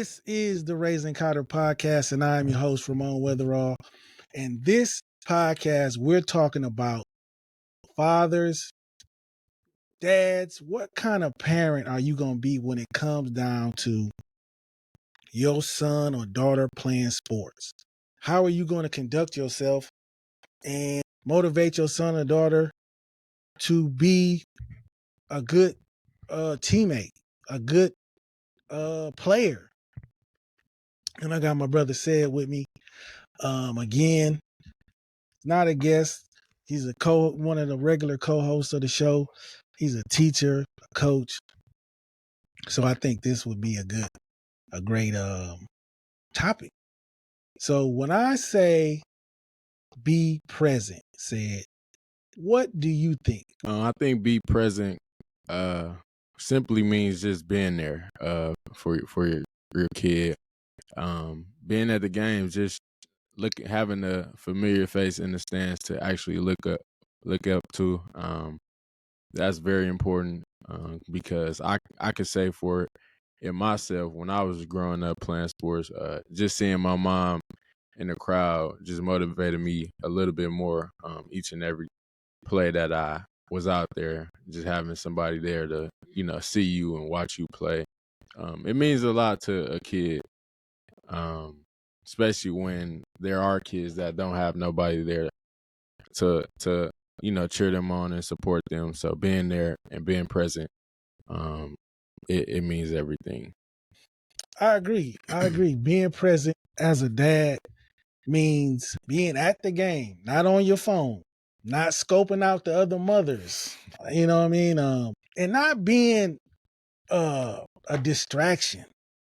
This is the Raising Karter podcast, and I'm your host, Ramon Weatherall. And this podcast, we're talking about fathers, dads. What kind of parent are you going to be when it comes down to your son or daughter playing sports? How are you going to conduct yourself and motivate your son or daughter to be a good teammate, a good player? And I got my brother Said with me. Again, not a guest. He's one of the regular co-hosts of the show. He's a teacher, a coach. So I think this would be a great topic. So when I say be present, Said, what do you think? I think be present simply means just being there for your kid. Being at the games, just having a familiar face in the stands to actually look up to. That's very important because I could say for it myself when I was growing up playing sports, just seeing my mom in the crowd just motivated me a little bit more each and every play that I was out there. Just having somebody there to see you and watch you play, it means a lot to a kid, especially when there are kids that don't have nobody there to cheer them on and support them. So being there and being present, it means everything. I agree. Being present as a dad means being at the game, not on your phone, not scoping out the other mothers. You know what I mean? And not being a distraction,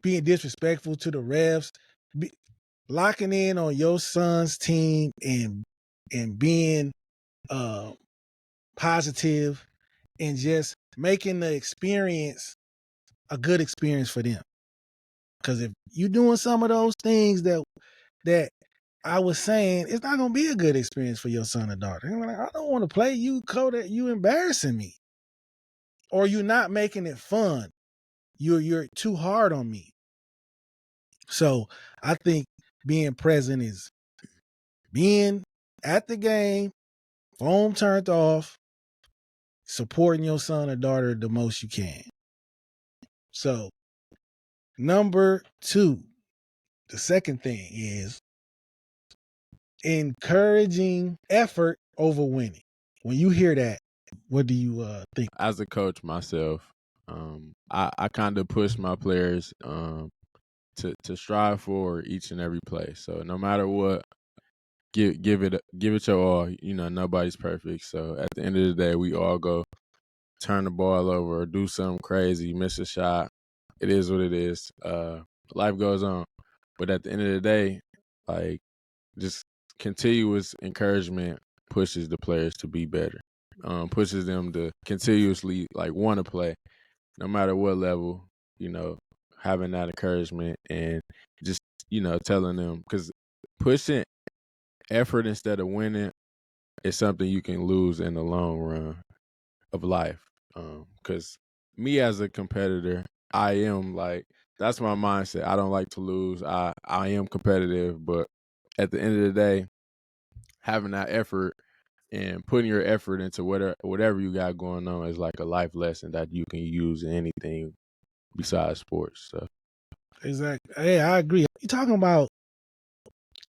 being disrespectful to the refs, locking in on your son's team and being positive and just making the experience a good experience for them. Because if you're doing some of those things that I was saying, it's not gonna be a good experience for your son or daughter. They're like, I don't want to play you, Karter. You embarrassing me, or you're not making it fun. You're too hard on me. So I think being present is being at the game, phone turned off, supporting your son or daughter the most you can. So number 2, the second thing is encouraging effort over winning. When you hear that, what do you think? As a coach myself, I kind of push my players to strive for each and every play. So no matter what, give it your all. Nobody's perfect. So at the end of the day, we all go turn the ball over or do something crazy, miss a shot. It is what it is. Life goes on. But at the end of the day, like, just continuous encouragement pushes the players to be better. Pushes them to continuously want to play, no matter what level. Having that encouragement and just telling them, because pushing effort instead of winning is something you can lose in the long run of life. Because me as a competitor, I am that's my mindset. I don't like to lose. I am competitive, but at the end of the day, having that effort and putting your effort into whatever you got going on is like a life lesson that you can use in anything besides sports. So Exactly. Hey, I agree. You're talking about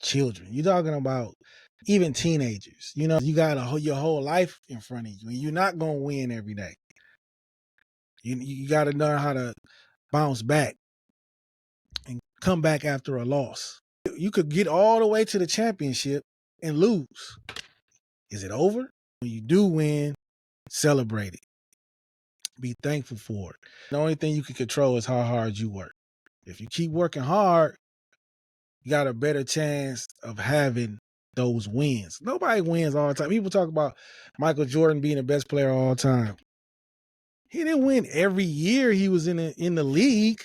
children. You're talking about even teenagers. You got your whole life in front of you, and you're not gonna win every day. You got to learn how to bounce back and come back after a loss. You could get all the way to the championship and lose. Is it over? When you do win, celebrate it. Be thankful for it. The only thing you can control is how hard you work. If you keep working hard, you got a better chance of having those wins. Nobody wins all the time. People talk about Michael Jordan being the best player of all time. He didn't win every year he was in the league.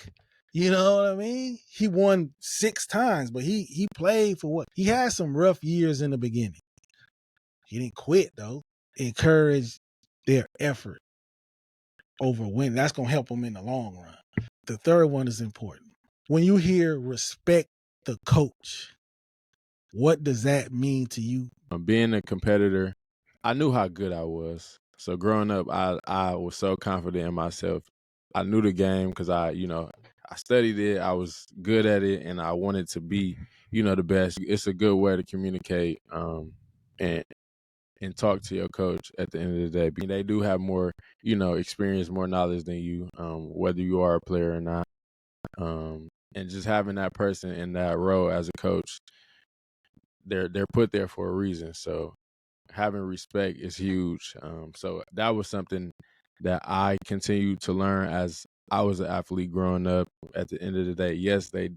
You know what I mean? He won 6 times, but he played for what? He had some rough years in the beginning. He didn't quit though. Encourage their effort over winning. That's going to help them in the long run. The third one is important. when you hear respect the coach, what does that mean to you? Being a competitor, I knew how good I was. So growing up, I was so confident in myself. I knew the game because I studied it. I was good at it, and I wanted to be, the best. It's a good way to communicate and talk to your coach at the end of the day. They do have more, experience, more knowledge than you, whether you are a player or not. And just having that person in that role as a coach, they're put there for a reason. So having respect is huge. So that was something that I continued to learn as I was an athlete growing up. At the end of the day, yes, they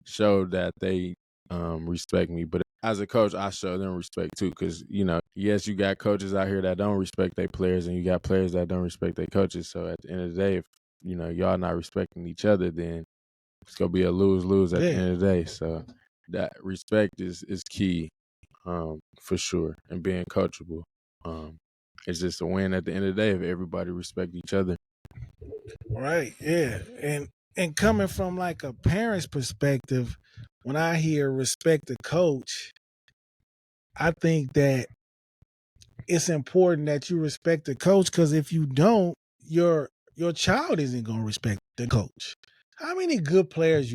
showed that they respect me, but as a coach, I show them respect too. Because yes, you got coaches out here that don't respect their players, and you got players that don't respect their coaches. So at the end of the day, if y'all not respecting each other, then it's gonna be a lose-lose at the end of the day. So that respect is key, for sure, and being coachable. It's just a win at the end of the day if everybody respect each other. Right. Yeah. And coming from like a parent's perspective, when I hear respect the coach, I think that it's important that you respect the coach, because if you don't, your child isn't going to respect the coach. How many good players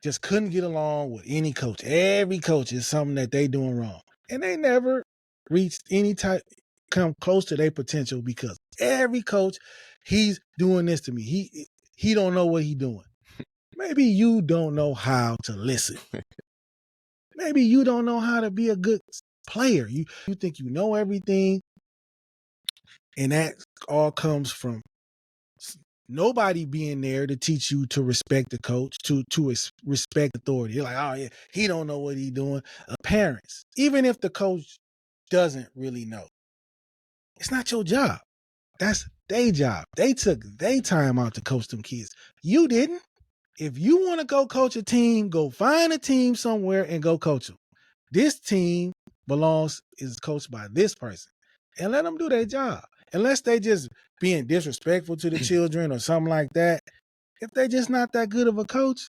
just couldn't get along with any coach? Every coach is something that they doing wrong, and they never reached any type come close to their potential, because every coach, he's doing this to me. He don't know what he's doing. Maybe you don't know how to listen. Maybe you don't know how to be a good player. You think you know everything, and that all comes from nobody being there to teach you to respect the coach, to respect authority. You're like, oh yeah, he don't know what he's doing. Parents, even if the coach doesn't really know, it's not your job. That's their job. They took their time out to coach them kids. You didn't. If you want to go coach a team, go find a team somewhere and go coach them. This team is coached by this person, and let them do their job. Unless they just being disrespectful to the children or something like that. If they just not that good of a coach,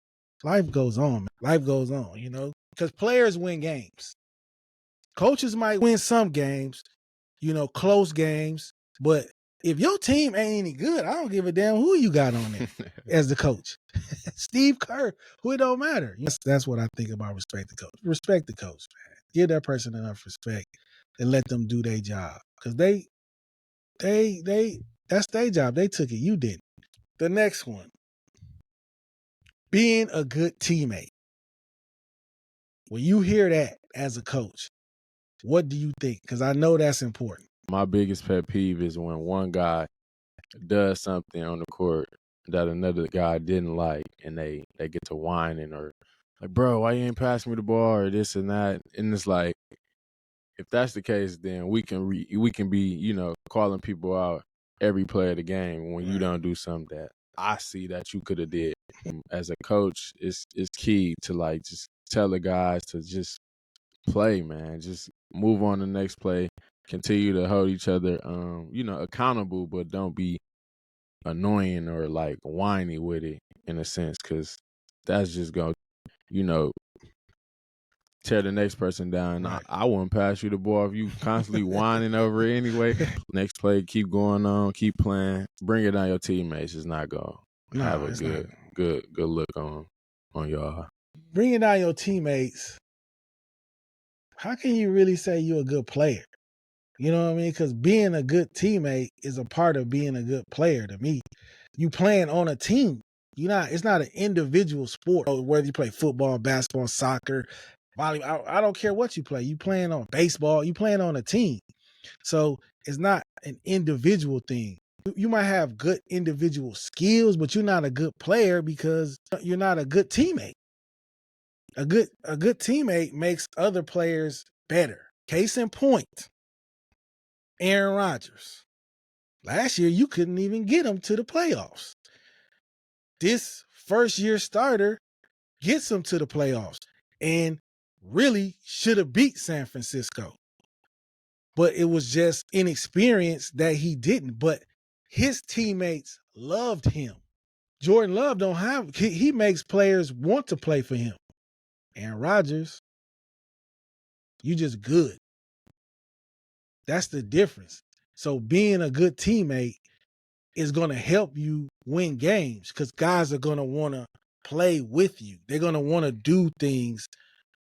life goes on. Life goes on, because players win games. Coaches might win some games, close games, but if your team ain't any good, I don't give a damn who you got on there as the coach. Steve Kerr, who it don't matter. That's what I think about respect the coach. Respect the coach, man. Give that person enough respect and let them do their job. Because they that's their job. They took it. You didn't. The next one. Being a good teammate. When you hear that as a coach, what do you think? Because I know that's important. My biggest pet peeve is when one guy does something on the court that another guy didn't like, and they get to whining or like, bro, why you ain't passing me the ball or this and that. And it's like, if that's the case, then we can be calling people out every play of the game when you don't do something that I see that you could have did. As a coach, it's key to like just tell the guys to just play, man. Just move on to the next play. Continue to hold each other, accountable, but don't be annoying or like whiny with it in a sense, because that's just gonna, tear the next person down. Right. I wouldn't pass you the ball if you constantly whining over it anyway. Next play, keep going on, keep playing. Bring it on your teammates. It's not gonna have a good look on y'all. Bring it down your teammates. How can you really say you're a good player? You know what I mean? Because being a good teammate is a part of being a good player to me. You playing on a team. It's not an individual sport. Whether you play football, basketball, soccer, volleyball, I don't care what you play. You playing on baseball, you playing on a team. So it's not an individual thing. You might have good individual skills, but you're not a good player because you're not a good teammate. A good teammate makes other players better. Case in point, Aaron Rodgers. Last year, you couldn't even get him to the playoffs. This first year starter gets him to the playoffs and really should have beat San Francisco. But it was just inexperience that he didn't. But his teammates loved him. Jordan Love don't have. He makes players want to play for him. Aaron Rodgers, you just good. That's the difference. So being a good teammate is going to help you win games because guys are going to want to play with you. They're going to want to do things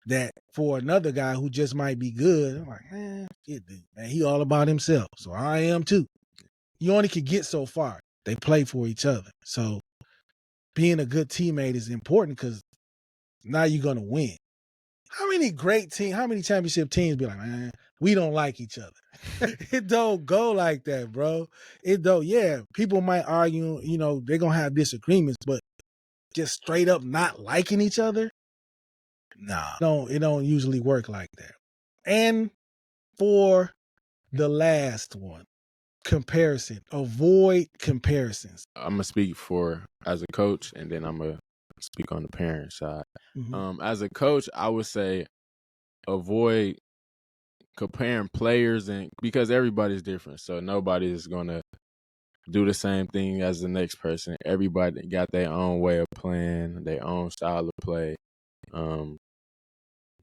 that for another guy who just might be good, I'm like, man, he all about himself. So I am too. You only could get so far. They play for each other. So being a good teammate is important because now you're going to win. How many championship teams be like, man, we don't like each other? It don't go like that, bro. It don't. Yeah, people might argue, they're going to have disagreements, but just straight up not liking each other? Nah, it don't usually work like that. And for the last one, comparison. Avoid comparisons. I'm gonna speak for as a coach, and then I'm gonna speak on the parent side. As a coach, I would say avoid comparing players, and because everybody's different, so nobody is gonna do the same thing as the next person. Everybody got their own way of playing, their own style of play.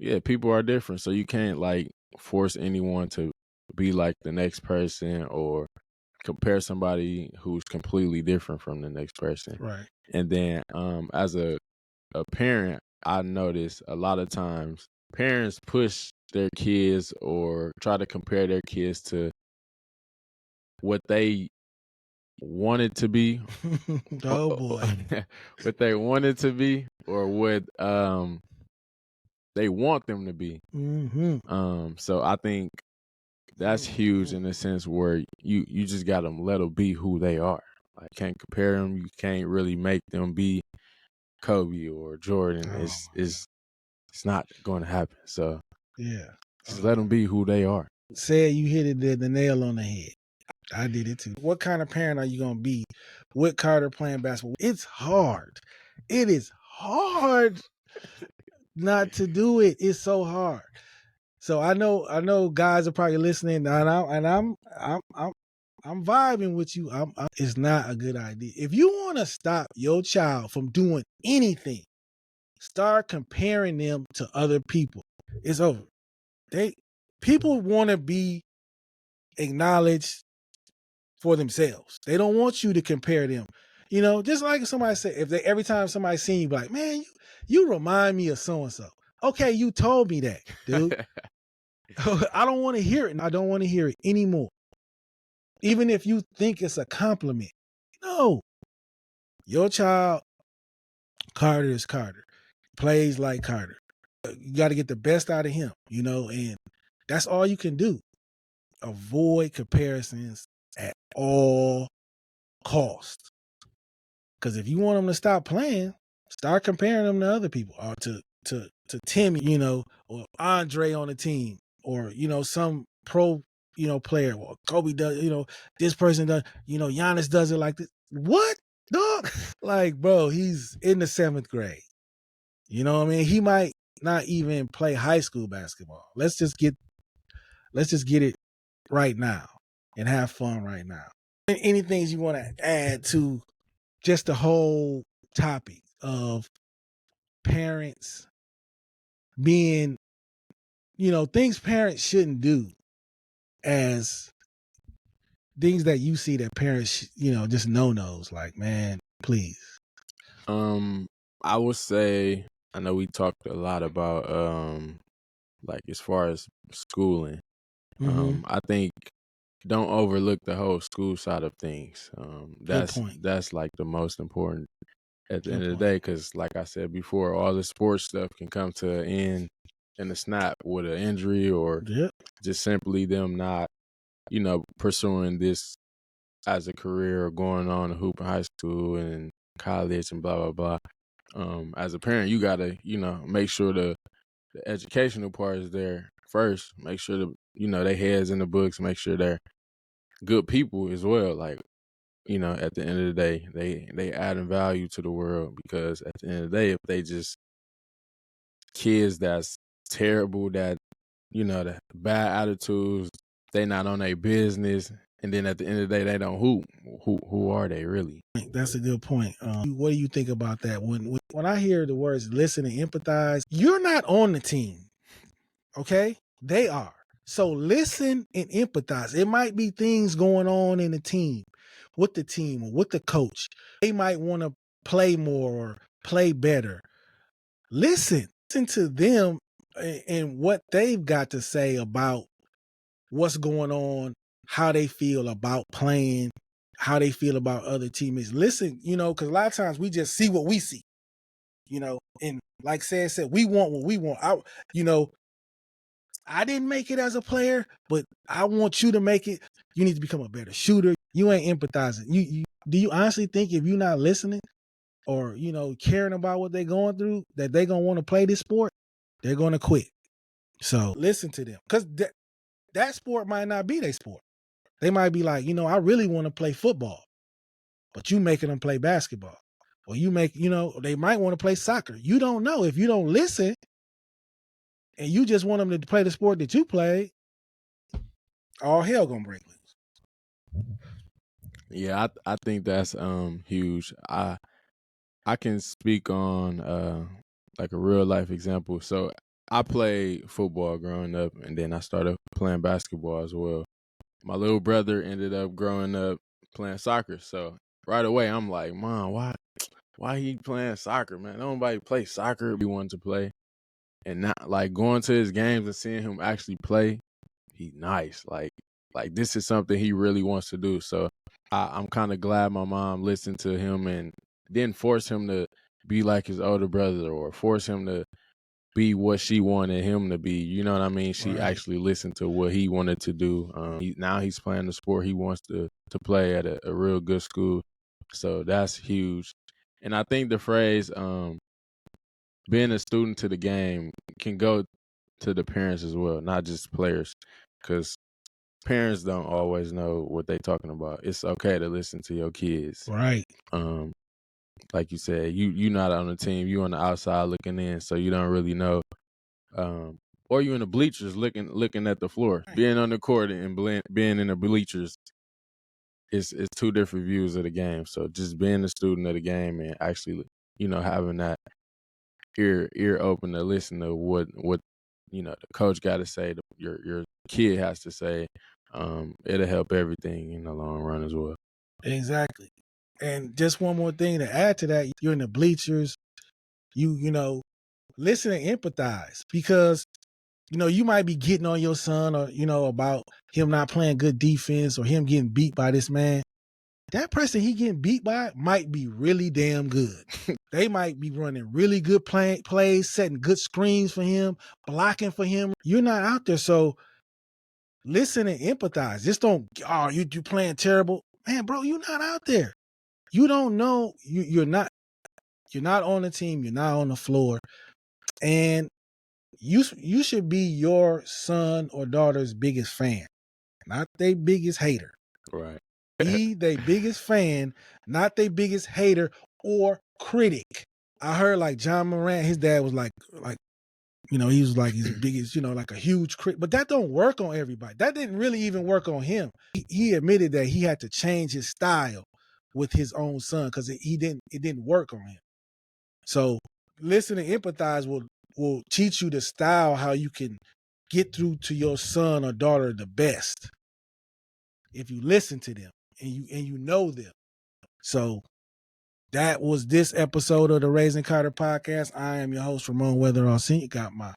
Yeah, people are different, so you can't like force anyone to be like the next person or compare somebody who's completely different from the next person. Right. And then as a parent, I notice a lot of times parents push their kids or try to compare their kids to what they wanted to be. Oh boy. What they wanted to be or what they want them to be. So I think that's huge in the sense where you just got to let them be who they are. Like, can't compare them. You can't really make them be Kobe or Jordan. It's not going to happen. So yeah, just let them be who they are. Said you hit the nail on the head. I did it too. What kind of parent are you going to be with Karter playing basketball? It's hard. It is hard not to do it. It's so hard. So I know guys are probably listening, and I'm vibing with you. It's not a good idea. If you want to stop your child from doing anything, start comparing them to other people. It's over. People want to be acknowledged for themselves. They don't want you to compare them. Just like somebody said, every time somebody seen you, be like, man, you remind me of so and so. Okay, you told me that, dude. I don't want to hear it. I don't want to hear it anymore. Even if you think it's a compliment. No. Your child, Karter is Karter. Plays like Karter. You got to get the best out of him, and that's all you can do. Avoid comparisons at all costs. Because if you want them to stop playing, start comparing them to other people or to Timmy, or Andre on the team, or some pro, player. Or Kobe does, this person does, Giannis does it like this. What, dog? Like, bro, he's in the 7th grade. You know what I mean? He might not even play high school basketball. Let's just get it right now and have fun right now. Any things you want to add to just the whole topic of parents being, things parents shouldn't do as things that you see that parents, just no-nos, like, man, please. I would say, I know we talked a lot about like as far as schooling. I think don't overlook the whole school side of things. That's like the most important at the end of the day, because like I said before, all the sports stuff can come to an end in a snap with an injury or just simply them not, pursuing this as a career or going on to hoop in high school and college and blah, blah, blah. As a parent, you got to, make sure the educational part is there first. Make sure their heads in the books, make sure they're good people as well. Like, at the end of the day, they adding value to the world, because at the end of the day, if they just kids that's terrible, that, the bad attitudes, they not on their business, and then at the end of the day, they don't hoop. Who are they really? That's a good point. What do you think about that? When I hear the words listen and empathize, you're not on the team, okay? They are. So listen and empathize. It might be things going on in the team or with the coach. They might want to play more or play better. Listen to them and what they've got to say about what's going on, how they feel about playing, how they feel about other teammates. Listen, because a lot of times we just see what we see, and like said, we want what we want. I didn't make it as a player, but I want you to make it. You need to become a better shooter. You ain't empathizing. Do you honestly think if you're not listening or caring about what they're going through, that they're gonna want to play this sport? They're gonna quit. So listen to them, because that sport might not be their sport. They might be like, I really want to play football, but you making them play basketball. Or they might want to play soccer. You don't know. If you don't listen and you just want them to play the sport that you play, all hell gonna break loose. Yeah, I think that's huge. I can speak on like a real life example. So I played football growing up, and then I started playing basketball as well. My little brother ended up growing up playing soccer. So right away, I'm like, Mom, why he playing soccer, man? Nobody play soccer. We wanted to play, and not like going to his games and seeing him actually play. He nice, like this is something he really wants to do. So I'm kind of glad my mom listened to him and didn't force him to be like his older brother or force him to be what she wanted him to be. You know what I mean? She Right. actually listened to what he wanted to do. Now he's playing the sport he wants to play at a real good school. So that's huge. And I think the phrase being a student to the game can go to the parents as well, not just players, because parents don't always know what they're talking about. It's okay to listen to your kids. Right. Like you said, you not on the team, you on the outside looking in, so you don't really know. Or you in the bleachers looking at the floor. Being on the court and being in the bleachers is two different views of the game. So just being a student of the game and actually, having that ear open to listen to what the coach got to say, your kid has to say. It'll help everything in the long run as well. Exactly. And just one more thing to add to that, you're in the bleachers, listen and empathize, because you might be getting on your son or about him not playing good defense or him getting beat by this man. That person he getting beat by might be really damn good. They might be running really good plays, setting good screens for him, blocking for him. You're not out there, so listen and empathize. Just don't, you playing terrible. Man, bro, you're not out there. You don't know. You're not on the team. You're not on the floor. And you should be your son or daughter's biggest fan, not their biggest hater. Right. Be their biggest fan, not their biggest hater or critic. I heard like John Morant, his dad was like he was like his biggest, like a huge critic. But that don't work on everybody. That didn't really even work on him. He admitted that he had to change his style with his own son because it didn't work on him. So listen and empathize will teach you the style, how you can get through to your son or daughter the best if you listen to them and you know them. So that was this episode of the Raising Karter podcast. I am your host, Ramon Weatherall Sr. Got my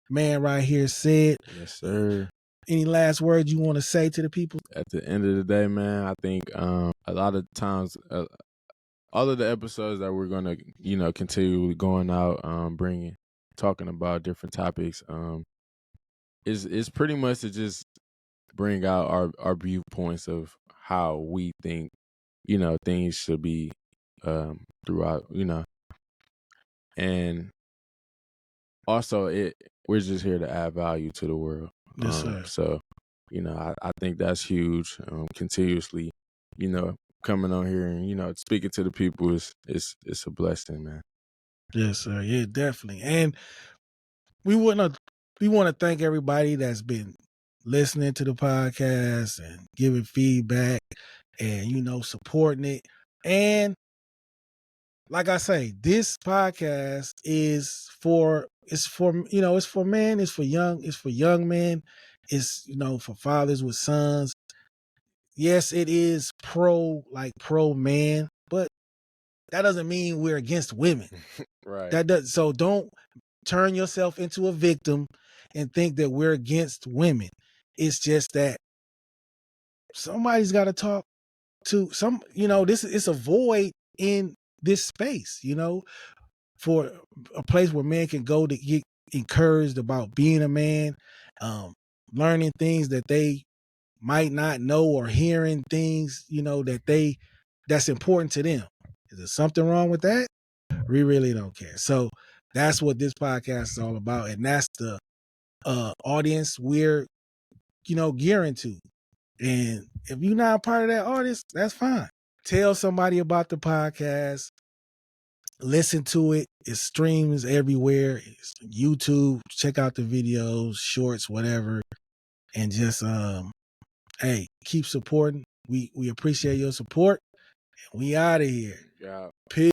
man right here, Sid. Yes, sir. Any last words you want to say to the people? At the end of the day, man, I think a lot of times, all of the episodes that we're gonna, continue going out, talking about different topics, is pretty much to just bring out our viewpoints of how we think, things should be throughout, and also we're just here to add value to the world. Yes, sir. So, I think that's huge. Continuously, coming on here and speaking to the people is a blessing, man. Yes, sir. Yeah, definitely. And we want to thank everybody that's been listening to the podcast and giving feedback and, supporting it. And like I say, this podcast is it's for men, it's for young men, it's, for fathers with sons. Yes, it is pro man, but that doesn't mean we're against women. Right. So don't turn yourself into a victim and think that we're against women. It's just that somebody's got to talk to it's a void in this space, for a place where men can go to get encouraged about being a man, learning things that they might not know, or hearing things, that's important to them. Is there something wrong with that? We really don't care. So that's what this podcast is all about. And that's the audience we're, gearing to. And if you're not a part of that audience, that's fine. Tell somebody about the podcast. Listen to it. It streams everywhere. It's YouTube. Check out the videos, shorts, whatever. And just hey, keep supporting. We appreciate your support. And we out of here. Yeah. Peace.